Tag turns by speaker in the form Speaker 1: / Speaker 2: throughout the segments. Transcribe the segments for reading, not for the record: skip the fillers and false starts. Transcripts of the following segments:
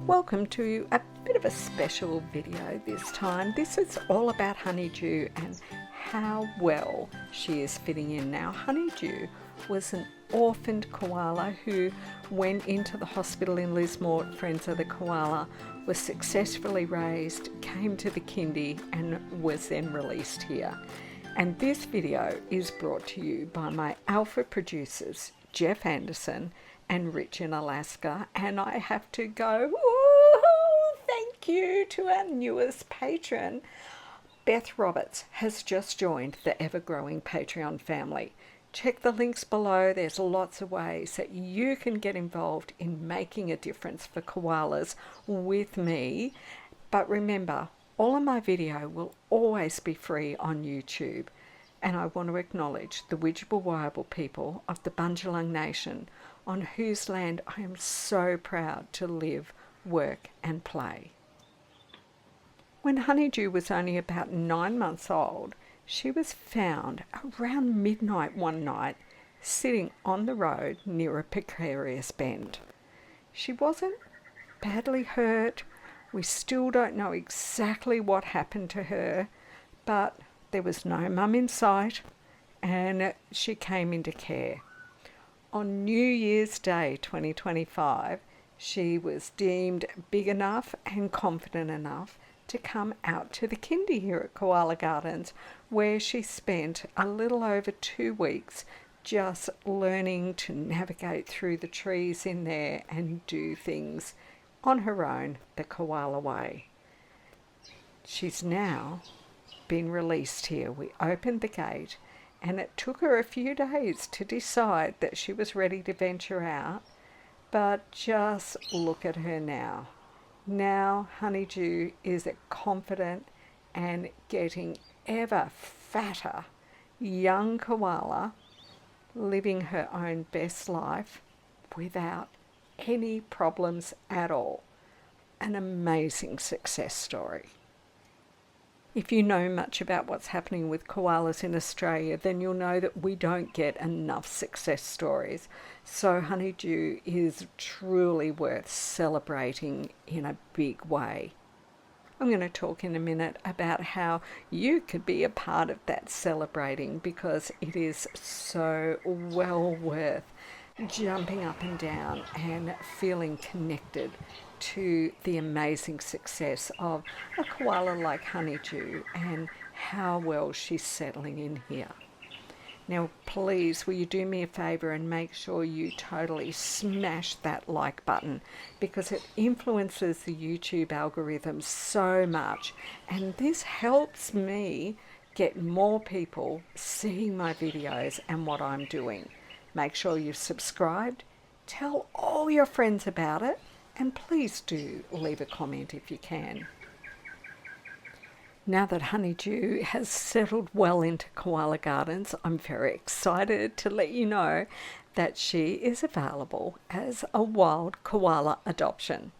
Speaker 1: Welcome to a bit of a special video this time. This is all about Honeydew and how well she is fitting in now. Honeydew was an orphaned koala who went into the hospital in Lismore. Friends of the Koala, was successfully raised, came to the kindy and was then released here. And this video is brought to you by my alpha producers, Jeff Anderson and Rich in Alaska. And I have to go, thank you to our newest patron. Beth Roberts has just joined the ever-growing Patreon family. Check the links below. There's lots of ways that you can get involved in making a difference for koalas with me. But remember, all of my video will always be free on YouTube. And I want to acknowledge the Widjabul people of the Bundjalung Nation, on whose land I am so proud to live, work and play. When Honeydew was only about 9 months old, she was found around midnight one night, sitting on the road near a precarious bend. She wasn't badly hurt. We still don't know exactly what happened to her, but there was no mum in sight and she came into care. On New Year's Day 2025, she was deemed big enough and confident enough to come out to the kindy here at Koala Gardens, where she spent a little over 2 weeks just learning to navigate through the trees in there and do things on her own the koala way. She's now been released here. We opened the gate and it took her a few days to decide that she was ready to venture out, but just look at her now. Now Honeydew is a confident and getting ever fatter young koala, living her own best life without any problems at all. An amazing success story. If you know much about what's happening with koalas in Australia, then you'll know that we don't get enough success stories. So Honeydew is truly worth celebrating in a big way. I'm going to talk in a minute about how you could be a part of that celebrating, because it is so well worth jumping up and down and feeling connected to the amazing success of a koala like Honeydew and how well she's settling in here. Now please, will you do me a favour and make sure you totally smash that like button, because it influences the YouTube algorithm so much, and this helps me get more people seeing my videos and what I'm doing. Make sure you've subscribed, tell all your friends about it, and please do leave a comment if you can. Now that Honeydew has settled well into Koala Gardens, I'm very excited to let you know that she is available as a wild koala adoption.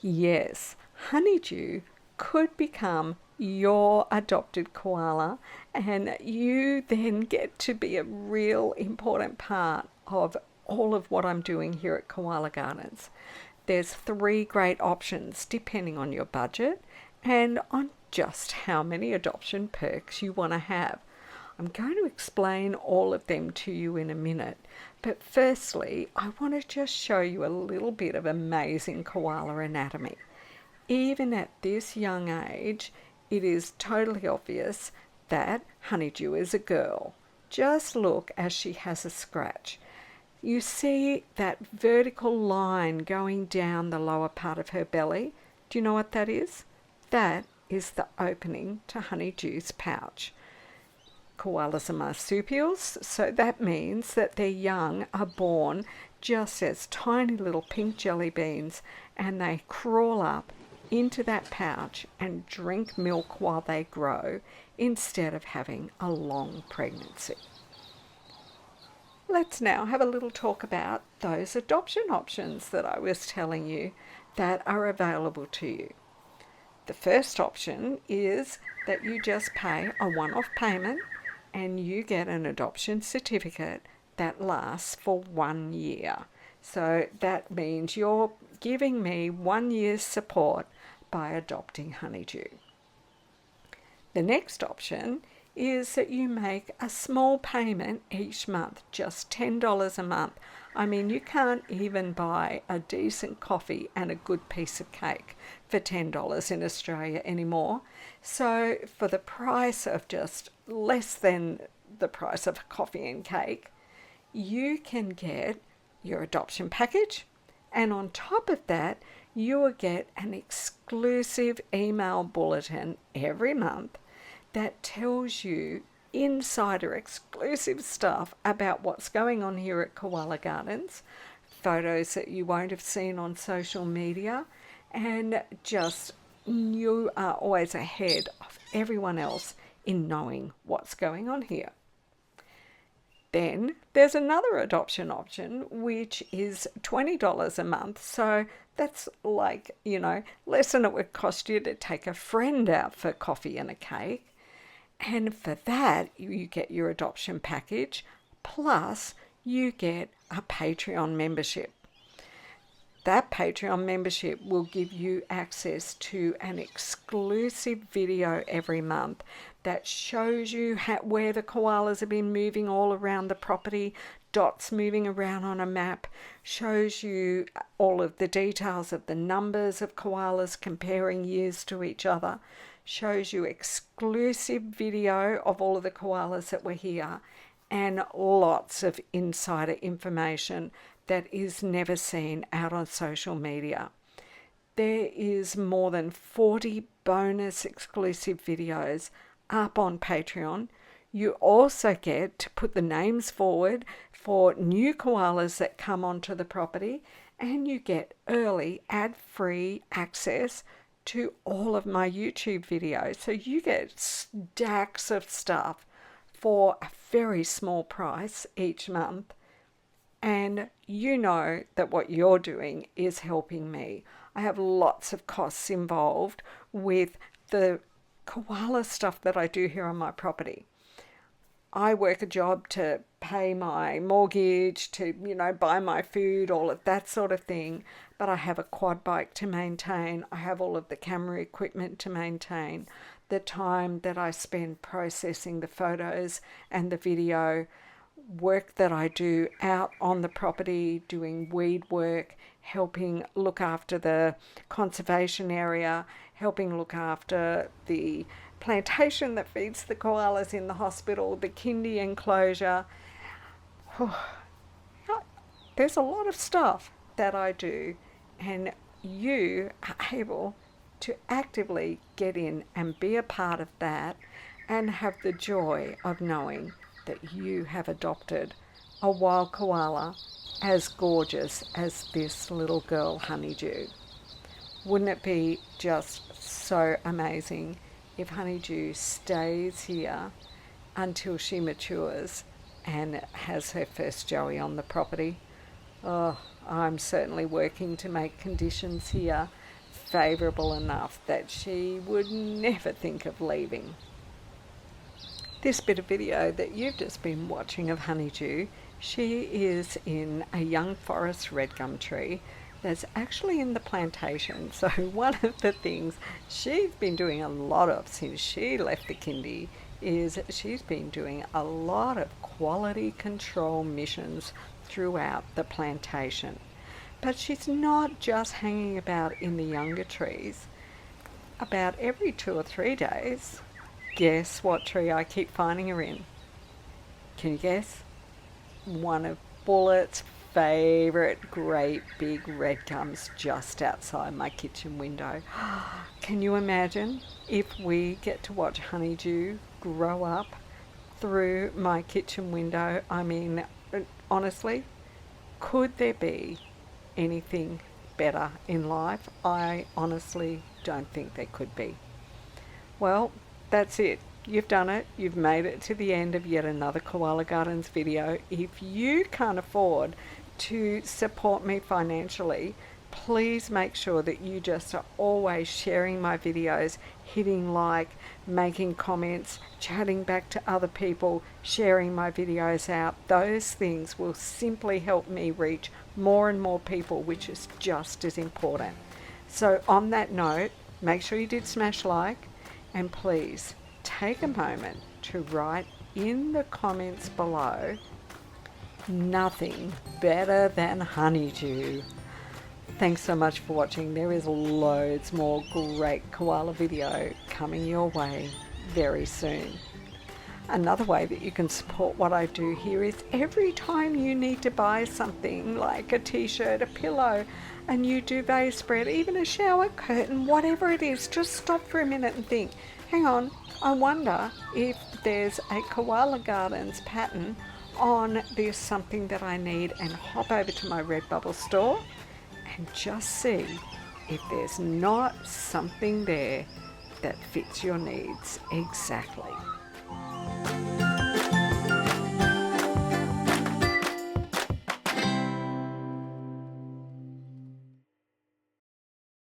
Speaker 1: Yes, Honeydew could become your adopted koala, and you then get to be a real important part of all of what I'm doing here at Koala Gardens. There's 3 great options depending on your budget and on just how many adoption perks you want to have. I'm going to explain all of them to you in a minute, but firstly I want to just show you a little bit of amazing koala anatomy. Even at this young age, it is totally obvious that Honeydew is a girl. Just look as she has a scratch. You see that vertical line going down the lower part of her belly? Do you know what that is? That is the opening to Honeydew's pouch. Koalas are marsupials, so that means that their young are born just as tiny little pink jelly beans, and they crawl up into that pouch and drink milk while they grow, instead of having a long pregnancy. Let's now have a little talk about those adoption options that I was telling you that are available to you. The first option is that you just pay a one-off payment and you get an adoption certificate that lasts for 1 year. So that means you're giving me 1 year's support by adopting Honeydew. The next option is that you make a small payment each month, just $10 a month. I mean, you can't even buy a decent coffee and a good piece of cake for $10 in Australia anymore. So for the price of just less than the price of a coffee and cake, you can get your adoption package, and on top of that, you will get an exclusive email bulletin every month that tells you insider exclusive stuff about what's going on here at Koala Gardens, photos that you won't have seen on social media, and just you are always ahead of everyone else in knowing what's going on here. Then there's another adoption option, which is $20 a month. So that's like, less than it would cost you to take a friend out for coffee and a cake. And for that, you get your adoption package, plus you get a Patreon membership. That Patreon membership will give you access to an exclusive video every month that shows you where the koalas have been moving all around the property, dots moving around on a map, shows you all of the details of the numbers of koalas comparing years to each other, shows you exclusive video of all of the koalas that were here, and lots of insider information that is never seen out on social media. There is more than 40 bonus exclusive videos up on Patreon. You also get to put the names forward for new koalas that come onto the property, and you get early ad-free access to all of my YouTube videos. So you get stacks of stuff for a very small price each month. And you know that what you're doing is helping me. I have lots of costs involved with the koala stuff that I do here on my property. I work a job to pay my mortgage, to, buy my food, all of that sort of thing. But I have a quad bike to maintain. I have all of the camera equipment to maintain. The time that I spend processing the photos and the video, work that I do out on the property, doing weed work, helping look after the conservation area, helping look after the plantation that feeds the koalas in the hospital, the kindy enclosure. There's a lot of stuff that I do, and you are able to actively get in and be a part of that and have the joy of knowing that you have adopted a wild koala as gorgeous as this little girl Honeydew. Wouldn't it be just so amazing if Honeydew stays here until she matures and has her first joey on the property? Oh, I'm certainly working to make conditions here favourable enough that she would never think of leaving. This bit of video that you've just been watching of Honeydew, she is in a young forest red gum tree that's actually in the plantation. So one of the things she's been doing a lot of since she left the kindy is she's been doing a lot of quality control missions throughout the plantation. But she's not just hanging about in the younger trees. About every 2 or 3 days, guess what tree I keep finding her in? Can you guess? One of Bullet's favourite great big red gums just outside my kitchen window. Can you imagine if we get to watch Honeydew grow up through my kitchen window? I mean, honestly, could there be anything better in life? I honestly don't think there could be. Well, that's it. You've done it. You've made it to the end of yet another Koala Gardens video. If you can't afford to support me financially, please make sure that you just are always sharing my videos, hitting like, making comments, chatting back to other people, sharing my videos out. Those things will simply help me reach more and more people, which is just as important. So on that note, make sure you did smash like, and please take a moment to write in the comments below, nothing better than honeydew. Thanks so much for watching. There is loads more great koala video coming your way very soon. Another way that you can support what I do here is every time you need to buy something like a t-shirt, a pillow, a new duvet spread, even a shower curtain, whatever it is, just stop for a minute and think, hang on, I wonder if there's a Koala Gardens pattern on this something that I need, and hop over to my Redbubble store and just see if there's not something there that fits your needs exactly.